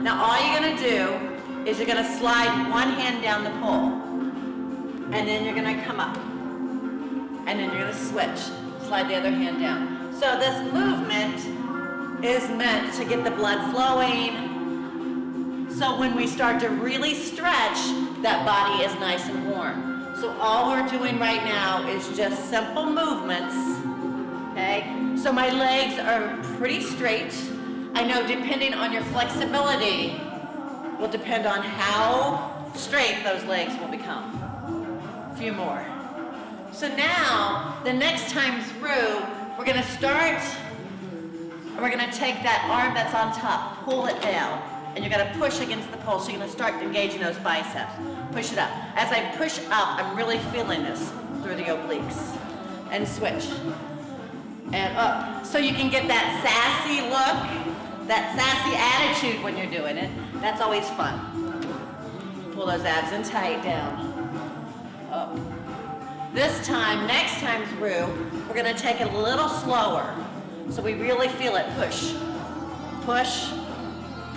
Now all you're gonna do is you're gonna slide one hand down the pole, and then you're gonna come up, and then you're gonna switch, slide the other hand down. So this movement is meant to get the blood flowing, so when we start to really stretch, that body is nice and warm. So all we're doing right now is just simple movements, okay? So my legs are pretty straight. I know depending on your flexibility will depend on how straight those legs will become. A few more. So now, the next time through, we're gonna start, and we're gonna take that arm that's on top, pull it down, and you're gonna push against the pole, so you're gonna start engaging those biceps. Push it up. As I push up, I'm really feeling this through the obliques. And switch. And up. So you can get that sassy look, that sassy attitude when you're doing it. That's always fun. Pull those abs in tight down. Up. This time, next time through, we're gonna take it a little slower. So we really feel it. Push. Push.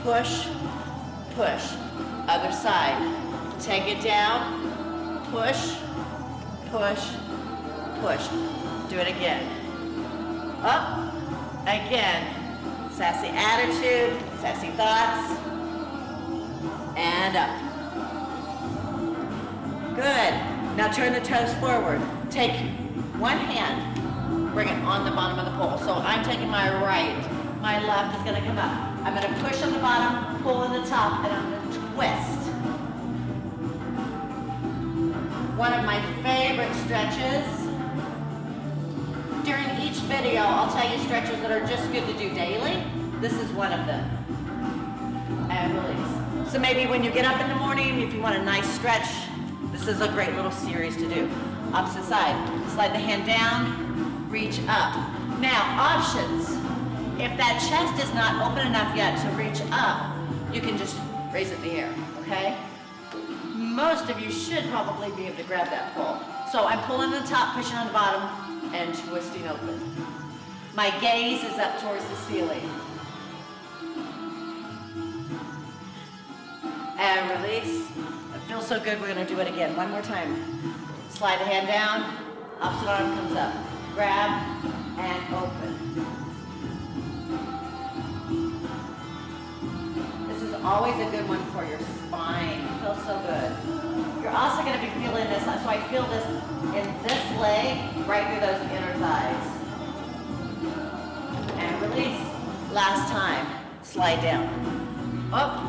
Push. Push. Other side. Take it down. Push. Push. Push. Do it again. Up. Again. Sassy attitude, sassy thoughts. And up. Good. Now turn the toes forward. Take one hand, bring it on the bottom of the pole. So I'm taking my right, my left is gonna come up. I'm gonna push on the bottom, pull in the top, and I'm gonna twist. One of my favorite stretches. During each video, I'll tell you stretches that are just good to do daily. This is one of them. And release. So maybe when you get up in the morning, if you want a nice stretch, this is a great little series to do. Opposite side. Slide the hand down, reach up. Now, options. If that chest is not open enough yet to reach up, you can just raise it in the air, okay? Most of you should probably be able to grab that pole. So I'm pulling the top, pushing on the bottom, and twisting open. My gaze is up towards the ceiling. And release. It feels so good, we're gonna do it again. One more time. Slide the hand down, opposite arm comes up. Grab and open. This is always a good one for your spine. It feels so good. You're also gonna be feeling this, so I feel this in this leg, right through those inner thighs. And release. Last time, slide down. Up,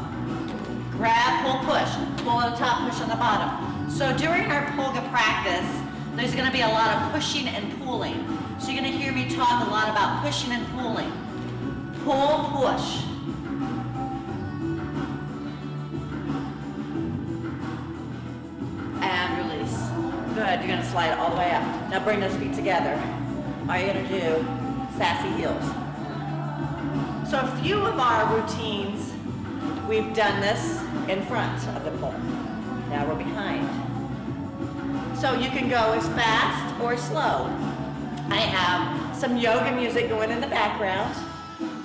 grab, pull, push. Pull on the top, push on the bottom. So during our Polga practice, there's gonna be a lot of pushing and pulling. So you're gonna hear me talk a lot about pushing and pulling. Pull, push. And release. Good, you're gonna slide it all the way up. Now bring those feet together. All you're gonna do, sassy heels. So a few of our routines, we've done this in front of the pole. Now we're behind. So you can go as fast or slow. I have some yoga music going in the background.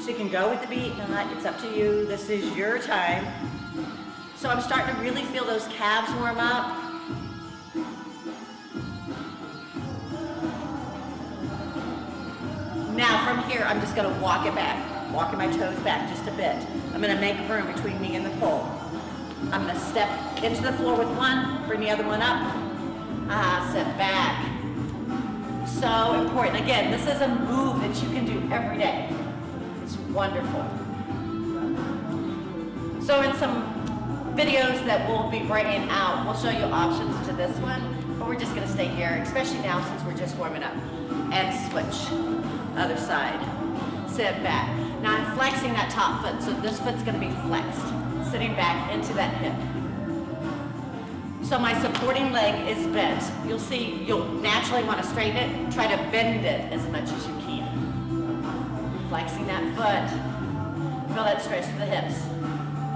So you can go with the beat, not, it's up to you. This is your time. So I'm starting to really feel those calves warm up. Now from here, I'm just gonna walk it back. Walking my toes back just a bit. I'm gonna make room between me and the pole. I'm gonna step into the floor with one, bring the other one up. Step back. So important. Again, this is a move that you can do every day. It's wonderful. So in some videos that we'll be bringing out, we'll show you options to this one, but we're just gonna stay here, especially now since we're just warming up. And switch. Other side. Sit back. Now I'm flexing that top foot, so this foot's gonna be flexed. Sitting back into that hip. So my supporting leg is bent. You'll see, you'll naturally want to straighten it. Try to bend it as much as you can. Flexing that foot. Feel that stretch to the hips.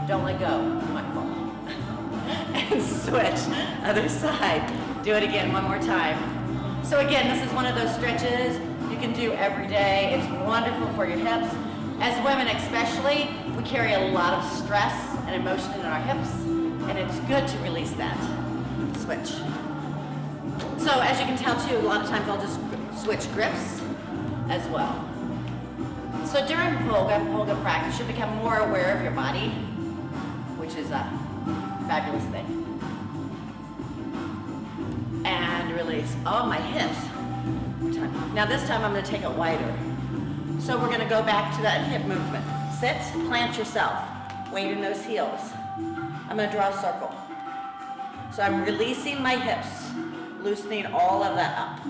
Don't let go. You might fall. And switch. Other side. Do it again one more time. So again, this is one of those stretches you can do every day. It's wonderful for your hips. As women especially, we carry a lot of stress and emotion in our hips, and it's good to release that. Switch. So as you can tell too, a lot of times I'll just switch grips as well. So during Polga practice, you become more aware of your body, which is a fabulous thing. And release. Oh, my hips. Now this time I'm going to take it wider. So we're going to go back to that hip movement. Sit, plant yourself. Weight in those heels. I'm going to draw a circle. So I'm releasing my hips, loosening all of that up.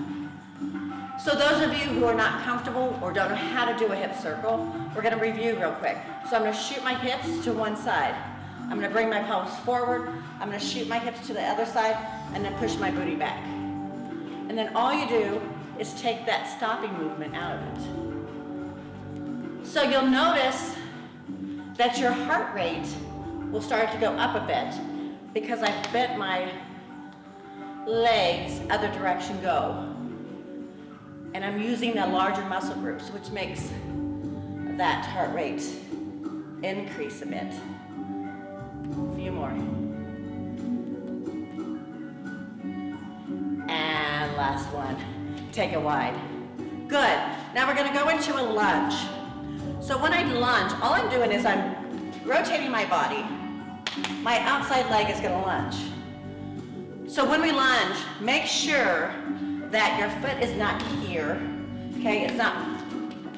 So those of you who are not comfortable or don't know how to do a hip circle, we're going to review real quick. So I'm going to shoot my hips to one side. I'm going to bring my pelvis forward. I'm going to shoot my hips to the other side and then push my booty back. And then all you do is take that stopping movement out of it. So you'll notice that your heart rate will start to go up a bit because I've bent my legs other direction go. And I'm using the larger muscle groups, which makes that heart rate increase a bit. A few more. And last one. Take it wide. Good. Now we're going to go into a lunge. So when I lunge, all I'm doing is I'm rotating my body. My outside leg is going to lunge. So when we lunge, make sure that your foot is not here. Okay, it's not,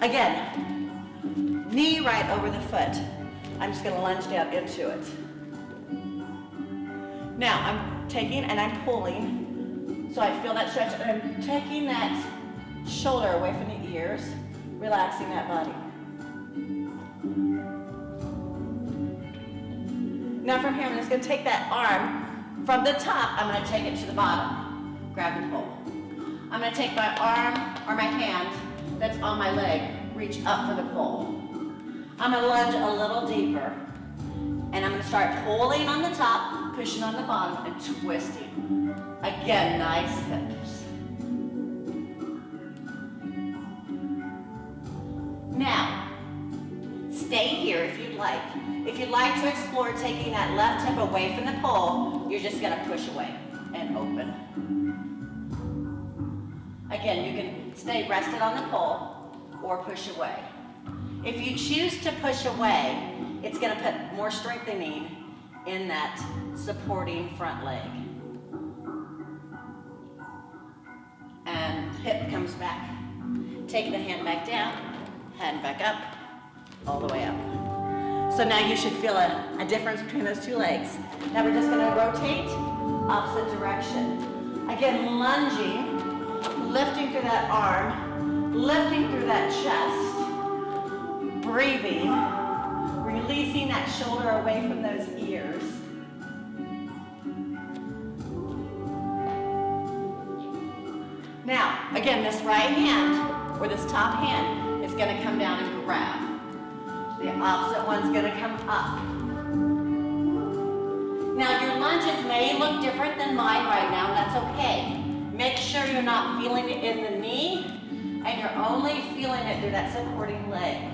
again, knee right over the foot. I'm just going to lunge down into it. Now I'm taking and I'm pulling. So I feel that stretch, and I'm taking that shoulder away from the ears, relaxing that body. Now from here, I'm just going to take that arm from the top, I'm going to take it to the bottom. Grab and pull. I'm going to take my arm or my hand that's on my leg, reach up for the pull. I'm going to lunge a little deeper, and I'm going to start pulling on the top, pushing on the bottom, and twisting. Again, nice hips. Now, stay here if you'd like. If you'd like to explore taking that left hip away from the pole, you're just going to push away and open. Again, you can stay rested on the pole or push away. If you choose to push away, it's going to put more strengthening in that supporting front leg. And hip comes back. Take the hand back down, hand back up, all the way up. So now you should feel a difference between those two legs. Now we're just going to rotate opposite direction. Again, lunging, lifting through that arm, lifting through that chest, breathing, releasing that shoulder away from those ears. Now, again, this right hand, or this top hand, is going to come down and grab. The opposite one's going to come up. Now, your lunges may look different than mine right now, and that's okay. Make sure you're not feeling it in the knee, and you're only feeling it through that supporting leg.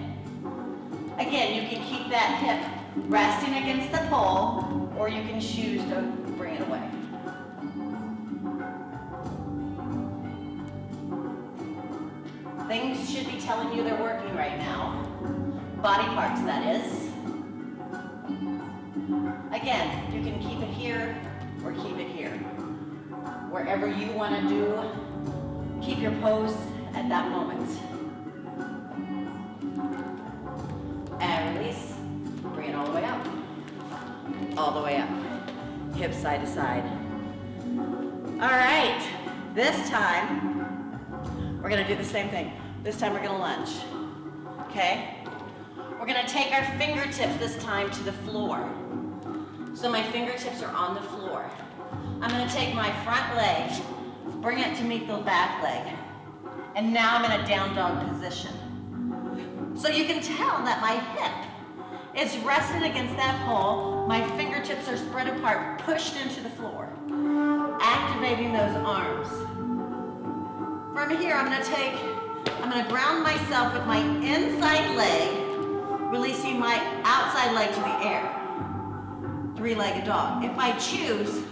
Again, you can keep that hip resting against the pole, or you can choose to bring it away. Things should be telling you they're working right now. Body parts, that is. Again, you can keep it here or keep it here. Wherever you want to do, keep your pose at that moment. And release. Bring it all the way up. All the way up. Hips side to side. All right. This time, we're going to do the same thing. This time we're going to lunge. Okay? We're going to take our fingertips this time to the floor. So my fingertips are on the floor. I'm going to take my front leg, bring it to meet the back leg. And now I'm in a down dog position. So you can tell that my hip is rested against that pole. My fingertips are spread apart, pushed into the floor. Activating those arms. From here, I'm going to ground myself with my inside leg releasing my outside leg to the air. Three-legged dog. If I choose,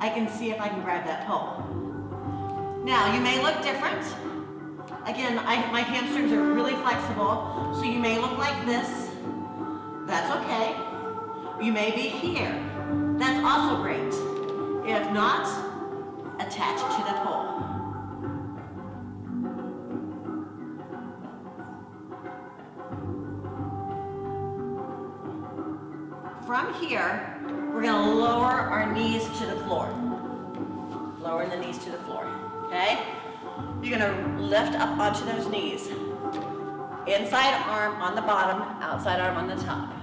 I can see if I can grab that pole. Now, you may look different. Again, my hamstrings are really flexible, so you may look like this. That's okay. You may be here. That's also great. If not, attach it to the pole. From here, we're going to lower our knees to the floor. Lowering the knees to the floor, okay? You're going to lift up onto those knees. Inside arm on the bottom, outside arm on the top.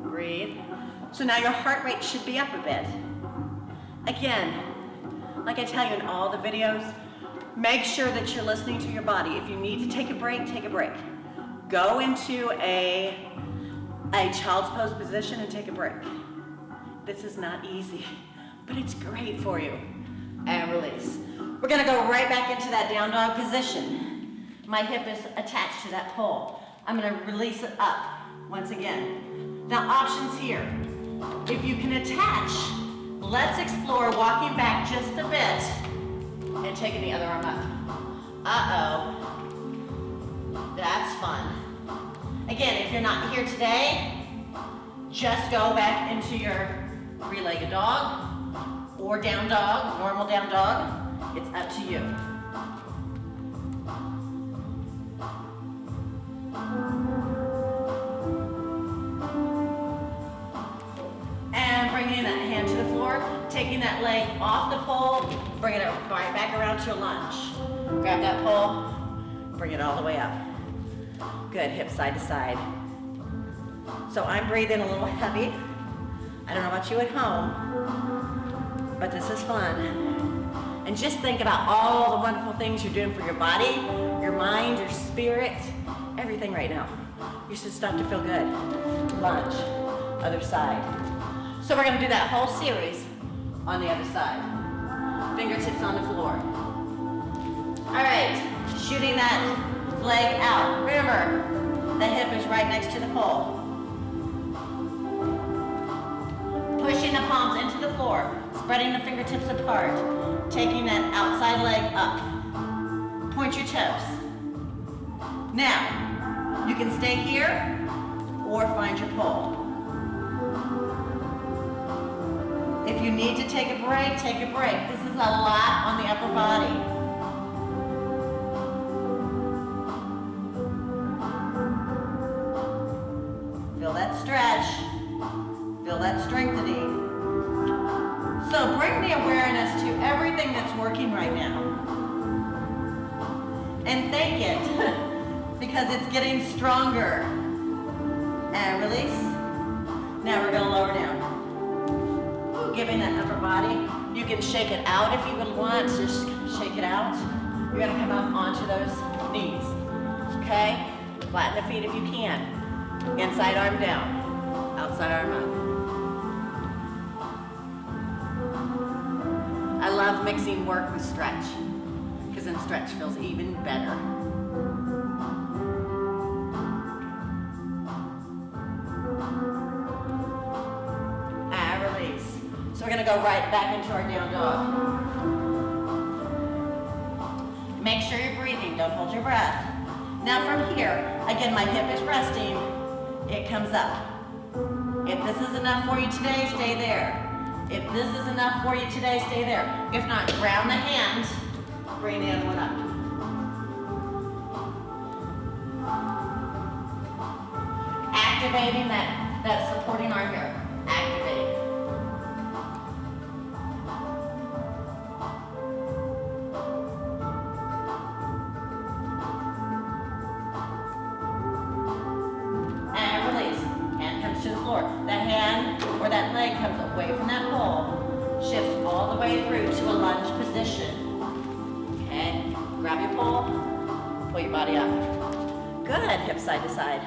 Breathe. So now your heart rate should be up a bit. Again, like I tell you in all the videos, make sure that you're listening to your body. If you need to take a break, take a break. Go into a child's pose position and take a break. This is not easy, but it's great for you. And release. We're gonna go right back into that down dog position. My hip is attached to that pole. I'm gonna release it up once again. Now options here. If you can attach, let's explore walking back just a bit and taking the other arm up. Uh-oh. That's fun. Again, if you're not here today, just go back into your three-legged dog or down dog, normal down dog. It's up to you. And bringing that hand to the floor, taking that leg off the pole, bringing it right back around to a lunge. Grab that pole, bring it all the way up. Good, hips side to side. So I'm breathing a little heavy. I don't know about you at home, but this is fun. And just think about all the wonderful things you're doing for your body, your mind, your spirit, everything right now. You should start to feel good. Lunge, other side. So we're gonna do that whole series on the other side. Fingertips on the floor. All right, shooting that leg out. Remember, the hip is right next to the pole. Pushing the palms into the floor, spreading the fingertips apart, taking that outside leg up. Point your toes. Now, you can stay here or find your pole. If you need to take a break, take a break. This is a lot on the upper body. Feel that stretch. Feel that strengthening. So bring the awareness to everything that's working right now. And thank it, because it's getting stronger. And release. Now we're gonna lower down. Giving that upper body. You can shake it out if you would want, just shake it out. You're gonna come up onto those knees, okay? Flatten the feet if you can. Inside arm down, outside arm up. I love mixing work with stretch, because then stretch feels even better. And release. So we're gonna go right back into our down dog. Make sure you're breathing, don't hold your breath. Now from here, again, my hip is resting, it comes up. If this is enough for you today, stay there. If this is enough for you today, stay there. If not, ground the hands, bring the other one up. Activating that supporting arm here. Activate. And release. Hand comes to the floor. That hand or that leg comes away from that pole, shifts all the way through to a lunge position. Okay, grab your pole, pull your body up. Good, hips side to side.